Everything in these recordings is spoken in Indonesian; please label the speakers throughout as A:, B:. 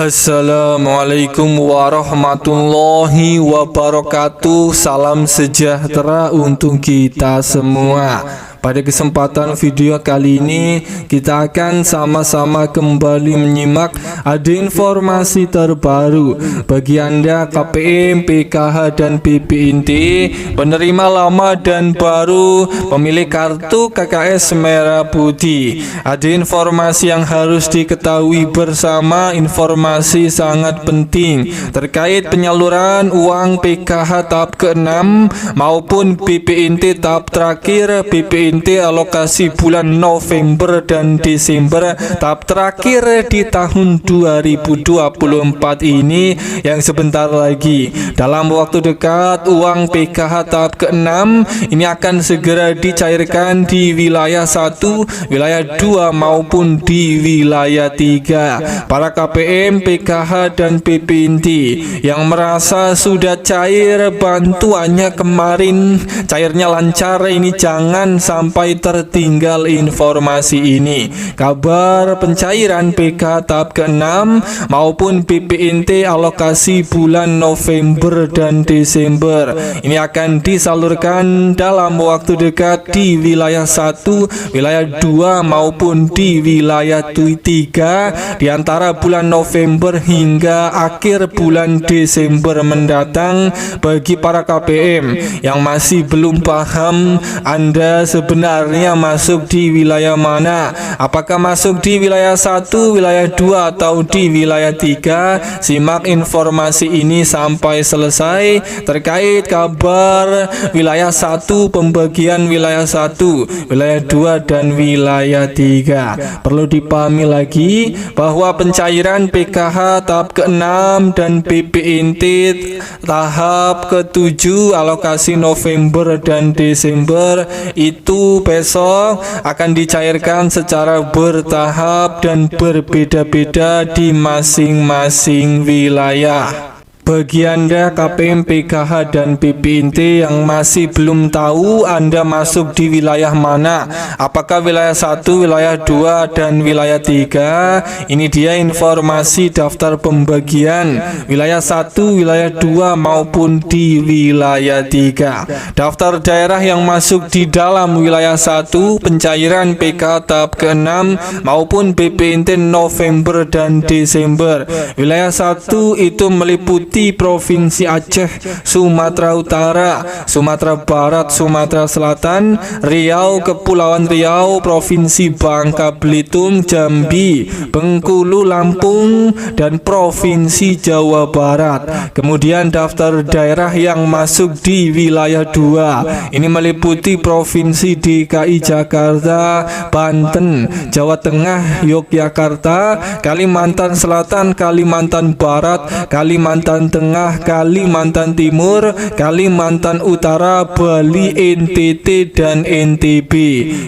A: Assalamualaikum warahmatullahi wabarakatuh. Salam sejahtera untuk kita semua. Pada kesempatan video kali ini kita akan sama-sama kembali menyimak ada informasi terbaru bagi Anda KPM, PKH dan PPINT, penerima lama dan baru, pemilik kartu KKS merah putih. Ada informasi yang harus diketahui bersama, informasi sangat penting terkait penyaluran uang PKH tahap ke-6 maupun PPINT tahap terakhir. PPINT alokasi bulan November dan Desember tahap terakhir di tahun 2024 ini yang sebentar lagi. Dalam waktu dekat uang PKH tahap ke-6 ini akan segera dicairkan di wilayah 1, wilayah 2 maupun di wilayah 3. Para KPM, PKH dan PPINT yang merasa sudah cair bantuannya kemarin, cairnya lancar, ini jangan sampai tertinggal informasi ini. Kabar pencairan PKH tahap ke-6 maupun PPINT alokasi bulan November dan Desember ini akan disalurkan dalam waktu dekat di wilayah 1, wilayah 2 maupun di wilayah 3 di antara bulan November hingga akhir bulan Desember mendatang. Bagi para KPM yang masih belum paham Anda sebenarnya masuk di wilayah mana, apakah masuk di wilayah 1, wilayah 2 atau di wilayah 3, simak informasi ini sampai selesai terkait kabar wilayah 1, pembagian wilayah 1, wilayah 2 dan wilayah 3. Perlu dipahami lagi bahwa pencairan PKH tahap ke-6 dan PPINT tahap ke-7 alokasi November dan Desember itu besok akan dicairkan secara bertahap dan berbeda-beda di masing-masing wilayah. Bagi Anda KPM, PKH dan PPINT yang masih belum tahu Anda masuk di wilayah mana, apakah wilayah 1, wilayah 2 dan wilayah 3, ini dia informasi daftar pembagian wilayah 1, wilayah 2 maupun di wilayah 3. Daftar daerah yang masuk di dalam wilayah 1 pencairan PKH tahap ke-6 maupun PPINT November dan Desember. Wilayah 1 itu meliputi Provinsi Aceh, Sumatera Utara, Sumatera Barat, Sumatera Selatan, Riau, Kepulauan Riau, Provinsi Bangka Belitung, Jambi, Bengkulu, Lampung, dan Provinsi Jawa Barat. Kemudian daftar daerah yang masuk di wilayah 2 ini meliputi Provinsi DKI Jakarta, Banten, Jawa Tengah, Yogyakarta, Kalimantan Selatan, Kalimantan Barat, Kalimantan Tengah, Kalimantan Timur, Kalimantan Utara, Bali, NTT dan NTB.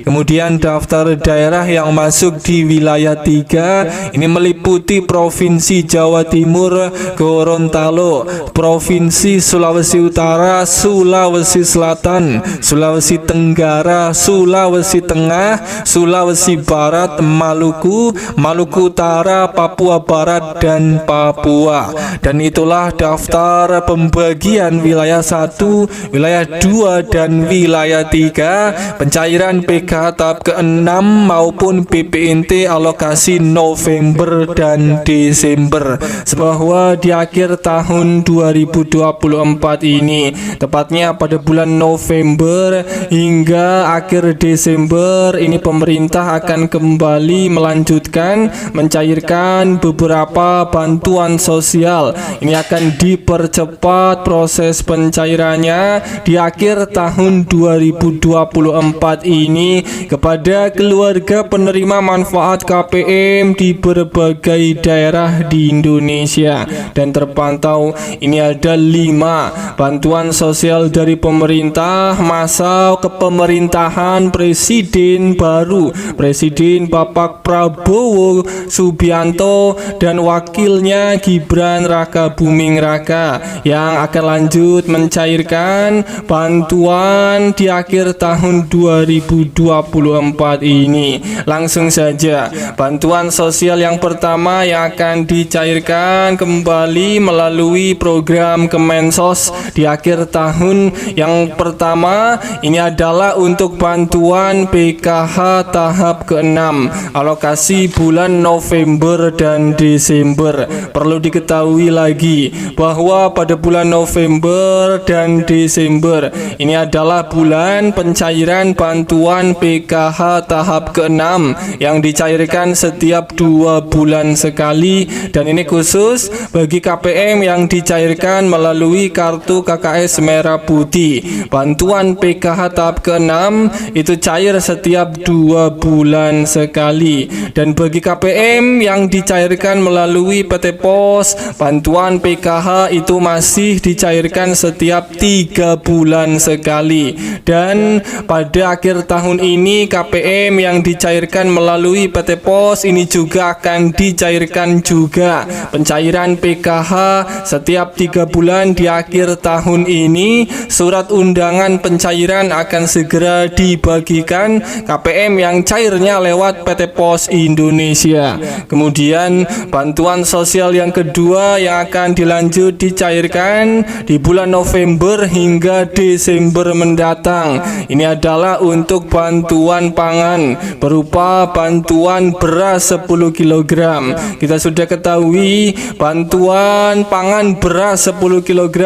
A: Kemudian daftar daerah yang masuk di wilayah 3 ini meliputi Provinsi Jawa Timur, Gorontalo, Provinsi Sulawesi Utara, Sulawesi Selatan, Sulawesi Tenggara, Sulawesi Tengah, Sulawesi Barat, Maluku, Maluku Utara, Papua Barat dan Papua. Dan itulah daftar pembagian wilayah 1, wilayah 2 dan wilayah 3 pencairan PKH tahap ke-6 maupun PPINT alokasi November dan Desember. Bahwa di akhir tahun 2024 ini, tepatnya pada bulan November hingga akhir Desember ini, pemerintah akan kembali melanjutkan mencairkan beberapa bantuan sosial. Ini akan dipercepat proses pencairannya di akhir tahun 2024 ini kepada keluarga penerima manfaat KPM di berbagai daerah di Indonesia. Dan terpantau ini ada 5 bantuan sosial dari pemerintah masa kepemerintahan Presiden baru, Presiden Bapak Prabowo Subianto dan wakilnya Gibran Raka Buming rekening Raka yang akan lanjut mencairkan bantuan di akhir tahun 2024 ini. Langsung saja, bantuan sosial yang pertama yang akan dicairkan kembali melalui program Kemensos di akhir tahun yang pertama ini adalah untuk bantuan PKH tahap ke-6 alokasi bulan November dan Desember. Perlu diketahui lagi bahwa pada bulan November dan Desember ini adalah bulan pencairan bantuan PKH tahap ke-6 yang dicairkan setiap 2 bulan sekali, dan ini khusus bagi KPM yang dicairkan melalui kartu KKS Merah Putih. Bantuan PKH tahap ke-6 itu cair setiap 2 bulan sekali, dan bagi KPM yang dicairkan melalui PT Pos, bantuan PKH itu masih dicairkan setiap 3 bulan sekali. Dan pada akhir tahun ini KPM yang dicairkan melalui PT Pos ini juga akan dicairkan juga pencairan PKH setiap 3 bulan di akhir tahun ini. Surat undangan pencairan akan segera dibagikan KPM yang cairnya lewat PT Pos Indonesia. Kemudian bantuan sosial yang kedua yang akan dilanjut dicairkan di bulan November hingga Desember mendatang ini adalah untuk bantuan pangan berupa bantuan beras 10 kg. Kita sudah ketahui bantuan pangan beras 10 kg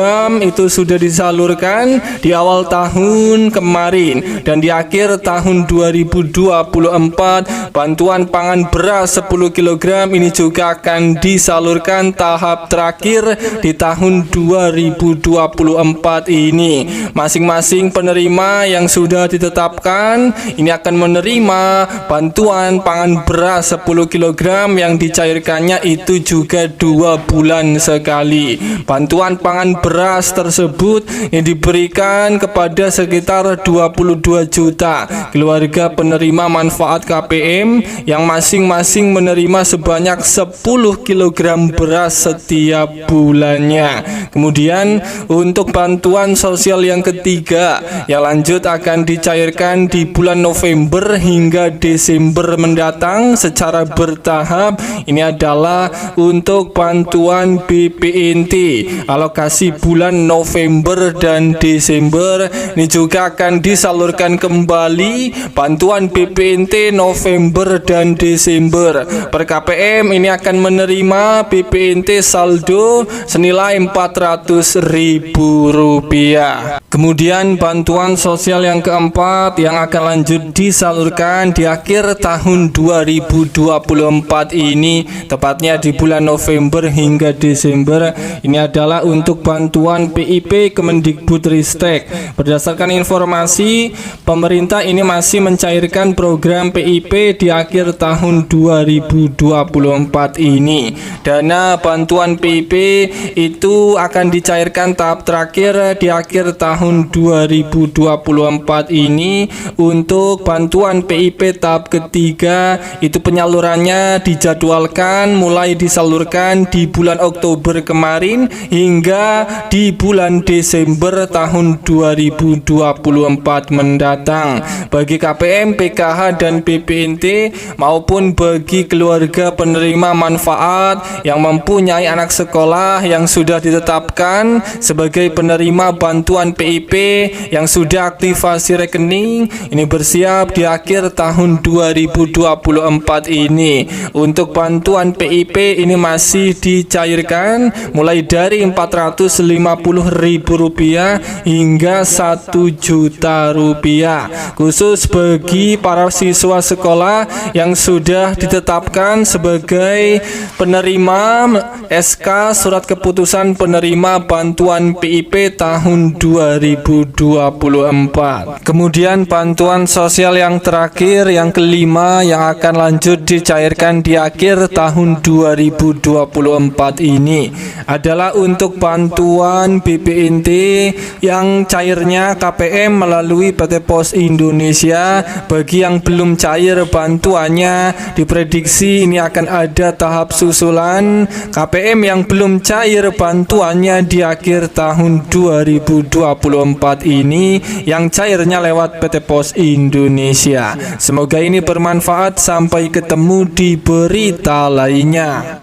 A: itu sudah disalurkan di awal tahun kemarin, dan di akhir tahun 2024 bantuan pangan beras 10 kg ini juga akan disalurkan tahap terakhir di tahun 2024 ini. Masing-masing penerima yang sudah ditetapkan ini akan menerima bantuan pangan beras 10 kg yang dicairkannya itu juga 2 bulan sekali. Bantuan pangan beras tersebut yang diberikan kepada sekitar 22 juta keluarga penerima manfaat KPM yang masing-masing menerima sebanyak 10 kg beras setiap bulannya. Kemudian untuk bantuan sosial yang ketiga yang lanjut akan dicairkan di bulan November hingga Desember mendatang secara bertahap ini adalah untuk bantuan BPNT alokasi bulan November dan Desember. Ini juga akan disalurkan kembali bantuan BPNT November dan Desember. Per KPM ini akan menerima BPNT saldo senilai Rp400.000. Kemudian bantuan sosial yang keempat yang akan lanjut disalurkan di akhir tahun 2024 ini, tepatnya di bulan November hingga Desember, ini adalah untuk bantuan PIP Kemendikbudristek. Berdasarkan informasi, pemerintah ini masih mencairkan program PIP di akhir tahun 2024 ini. Dana bantuan PIP itu akan dicairkan tahap terakhir di akhir tahun 2024 ini. Untuk bantuan PIP tahap ketiga itu penyalurannya dijadwalkan mulai disalurkan di bulan Oktober kemarin hingga di bulan Desember tahun 2024 mendatang. Bagi KPM, PKH dan BPNT maupun bagi keluarga penerima manfaat yang mempunyai anak sekolah yang sudah ditetapkan sebagai penerima bantuan PIP yang sudah aktivasi rekening ini bersiap di akhir tahun 2024 ini. Untuk bantuan PIP ini masih dicairkan mulai dari Rp450.000 hingga Rp1.000.000 khusus bagi para siswa sekolah yang sudah ditetapkan sebagai penerima SK Surat Keputusan Penerima Bantuan PIP tahun 2024. Kemudian bantuan sosial yang terakhir yang kelima yang akan lanjut dicairkan di akhir tahun 2024 ini adalah untuk bantuan BPNT yang cairnya KPM melalui PT Pos Indonesia. Bagi yang belum cair bantuannya, diprediksi ini akan ada tahap susulan. KPM yang belum mencair bantuannya di akhir tahun 2024 ini yang cairnya lewat PT Pos Indonesia. Semoga ini bermanfaat. Sampai ketemu di berita lainnya.